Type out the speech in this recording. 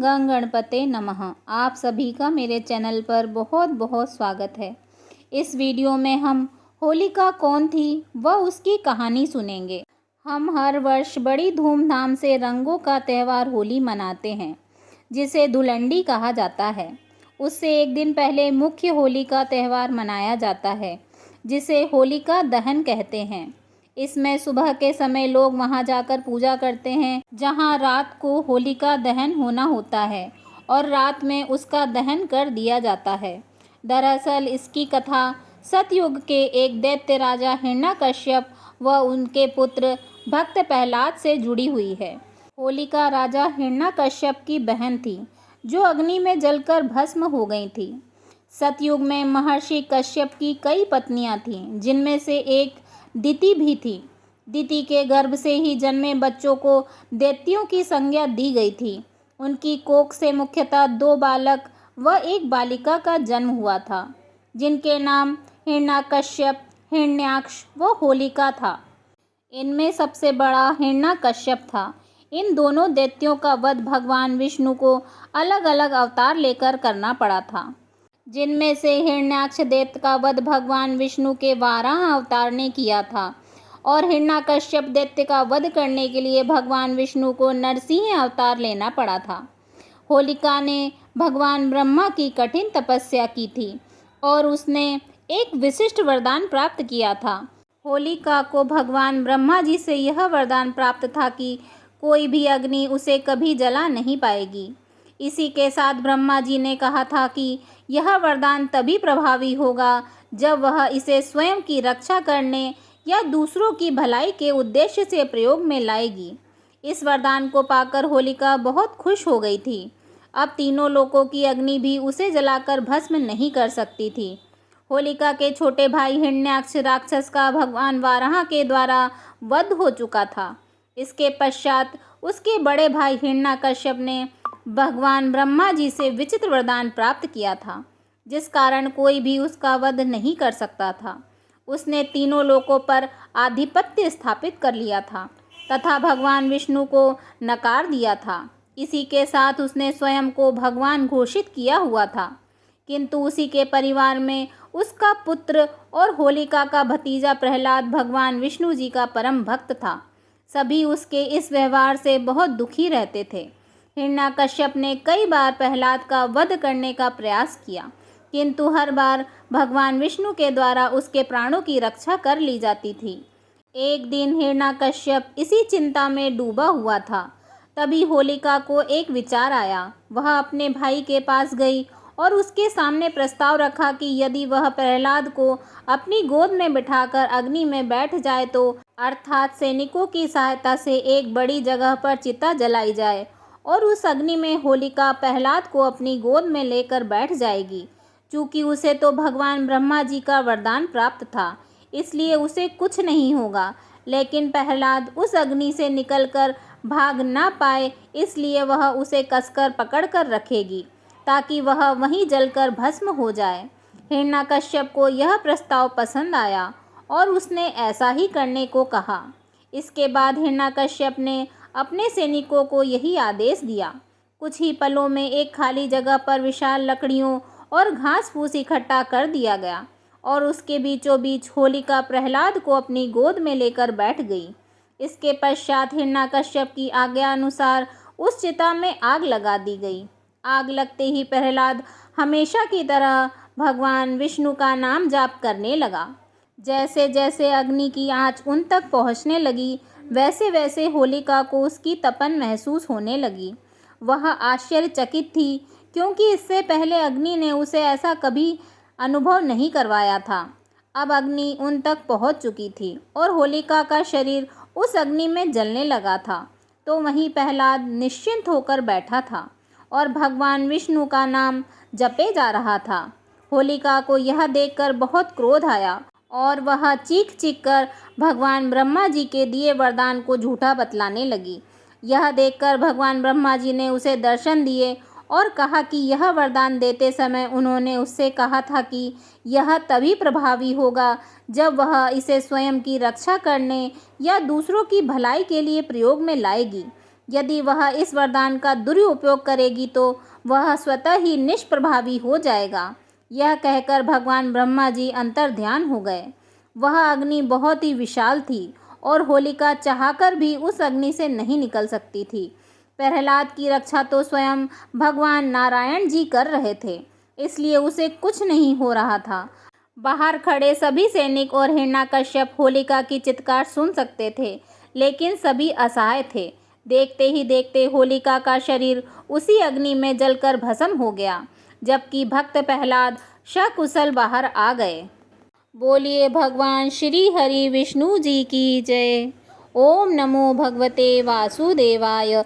गं गणपते नमः। आप सभी का मेरे चैनल पर बहुत बहुत स्वागत है। इस वीडियो में हम होलिका कौन थी वह उसकी कहानी सुनेंगे। हम हर वर्ष बड़ी धूमधाम से रंगों का त्यौहार होली मनाते हैं, जिसे धुलंडी कहा जाता है। उससे एक दिन पहले मुख्य होली का त्यौहार मनाया जाता है, जिसे होलिका दहन कहते हैं। इसमें सुबह के समय लोग वहां जाकर पूजा करते हैं, जहां रात को होलिका दहन होना होता है और रात में उसका दहन कर दिया जाता है। दरअसल इसकी कथा सतयुग के एक दैत्य राजा हिरण्यकश्यप व उनके पुत्र भक्त प्रहलाद से जुड़ी हुई है। होलिका राजा हिरण्यकश्यप की बहन थी, जो अग्नि में जलकर भस्म हो गई थी। सतयुग में महर्षि कश्यप की कई पत्नियां थीं, जिनमें से एक दिति भी थी। दिति के गर्भ से ही जन्मे बच्चों को दैत्यों की संज्ञा दी गई थी। उनकी कोख से मुख्यतः 2 बालक व 1 बालिका का जन्म हुआ था, जिनके नाम हिरण्यकश्यप, हिरण्याक्ष व होलिका था। इनमें सबसे बड़ा हिरण्यकश्यप था। इन दोनों दैत्यों का वध भगवान विष्णु को अलग अलग अवतार लेकर करना पड़ा था, जिनमें से हिरण्याक्ष दैत्य का वध भगवान विष्णु के वाराह अवतार ने किया था और हिरण्यकश्यप दैत्य का वध करने के लिए भगवान विष्णु को नरसिंह अवतार लेना पड़ा था। होलिका ने भगवान ब्रह्मा की कठिन तपस्या की थी और उसने एक विशिष्ट वरदान प्राप्त किया था। होलिका को भगवान ब्रह्मा जी से यह वरदान प्राप्त था कि कोई भी अग्नि उसे कभी जला नहीं पाएगी। इसी के साथ ब्रह्मा जी ने कहा था कि यह वरदान तभी प्रभावी होगा जब वह इसे स्वयं की रक्षा करने या दूसरों की भलाई के उद्देश्य से प्रयोग में लाएगी। इस वरदान को पाकर होलिका बहुत खुश हो गई थी। अब तीनों लोकों की अग्नि भी उसे जलाकर भस्म नहीं कर सकती थी। होलिका के छोटे भाई हिरण्याक्ष राक्षस का भगवान वाराह के द्वारा वध हो चुका था। इसके पश्चात उसके बड़े भाई हिरण्यकश्यप ने भगवान ब्रह्मा जी से विचित्र वरदान प्राप्त किया था, जिस कारण कोई भी उसका वध नहीं कर सकता था। उसने तीनों लोकों पर आधिपत्य स्थापित कर लिया था तथा भगवान विष्णु को नकार दिया था। इसी के साथ उसने स्वयं को भगवान घोषित किया हुआ था, किंतु उसी के परिवार में उसका पुत्र और होलिका का भतीजा प्रहलाद भगवान विष्णु जी का परम भक्त था। सभी उसके इस व्यवहार से बहुत दुखी रहते थे। हिरण्यकश्यप ने कई बार प्रहलाद का वध करने का प्रयास किया, किंतु हर बार भगवान विष्णु के द्वारा उसके प्राणों की रक्षा कर ली जाती थी। एक दिन हिरण्यकश्यप इसी चिंता में डूबा हुआ था। तभी होलिका को एक विचार आया। वह अपने भाई के पास गई और उसके सामने प्रस्ताव रखा कि यदि वह प्रहलाद को अपनी गोद में बिठाकर अग्नि में बैठ जाए तो अर्थात सैनिकों की सहायता से एक बड़ी जगह पर चिता जलाई जाए और उस अग्नि में होलिका प्रहलाद को अपनी गोद में लेकर बैठ जाएगी। चूँकि उसे तो भगवान ब्रह्मा जी का वरदान प्राप्त था, इसलिए उसे कुछ नहीं होगा, लेकिन प्रहलाद उस अग्नि से निकलकर भाग ना पाए, इसलिए वह उसे कसकर पकड़ कर रखेगी ताकि वह वहीं जलकर भस्म हो जाए। हिरण्यकश्यप को यह प्रस्ताव पसंद आया और उसने ऐसा ही करने को कहा। इसके बाद हिरण्यकश्यप ने अपने सैनिकों को यही आदेश दिया। कुछ ही पलों में एक खाली जगह पर विशाल लकड़ियों और घास फूस इकट्ठा कर दिया गया और उसके बीचों बीच होलिका प्रहलाद को अपनी गोद में लेकर बैठ गई। इसके पश्चात हिरण्यकश्यप की आज्ञा अनुसार उस चिता में आग लगा दी गई। आग लगते ही प्रहलाद हमेशा की तरह भगवान विष्णु का नाम जाप करने लगा। जैसे जैसे अग्नि की आंच उन तक पहुंचने लगी, वैसे वैसे होलिका को उसकी तपन महसूस होने लगी। वह आश्चर्यचकित थी, क्योंकि इससे पहले अग्नि ने उसे ऐसा कभी अनुभव नहीं करवाया था। अब अग्नि उन तक पहुंच चुकी थी और होलिका का शरीर उस अग्नि में जलने लगा था, तो वहीं प्रहलाद निश्चिंत होकर बैठा था और भगवान विष्णु का नाम जपे जा रहा था। होलिका को यह देखकर बहुत क्रोध आया और वह चीख चीख कर भगवान ब्रह्मा जी के दिए वरदान को झूठा बतलाने लगी। यह देखकर भगवान ब्रह्मा जी ने उसे दर्शन दिए और कहा कि यह वरदान देते समय उन्होंने उससे कहा था कि यह तभी प्रभावी होगा जब वह इसे स्वयं की रक्षा करने या दूसरों की भलाई के लिए प्रयोग में लाएगी। यदि वह इस वरदान का दुरुपयोग करेगी तो वह स्वतः ही निष्प्रभावी हो जाएगा। यह कहकर भगवान ब्रह्मा जी अंतर्ध्यान हो गए। वह अग्नि बहुत ही विशाल थी और होलिका चाहकर भी उस अग्नि से नहीं निकल सकती थी। प्रहलाद की रक्षा तो स्वयं भगवान नारायण जी कर रहे थे, इसलिए उसे कुछ नहीं हो रहा था। बाहर खड़े सभी सैनिक और हिरण्याकश्यप होलिका की चित्कार सुन सकते थे, लेकिन सभी असहाय थे। देखते ही देखते होलिका का शरीर उसी अग्नि में जलकर भस्म हो गया, जबकि भक्त प्रहलाद सकुशल बाहर आ गए। बोलिए भगवान श्री हरि विष्णु जी की जय। ओम नमो भगवते वासुदेवाय।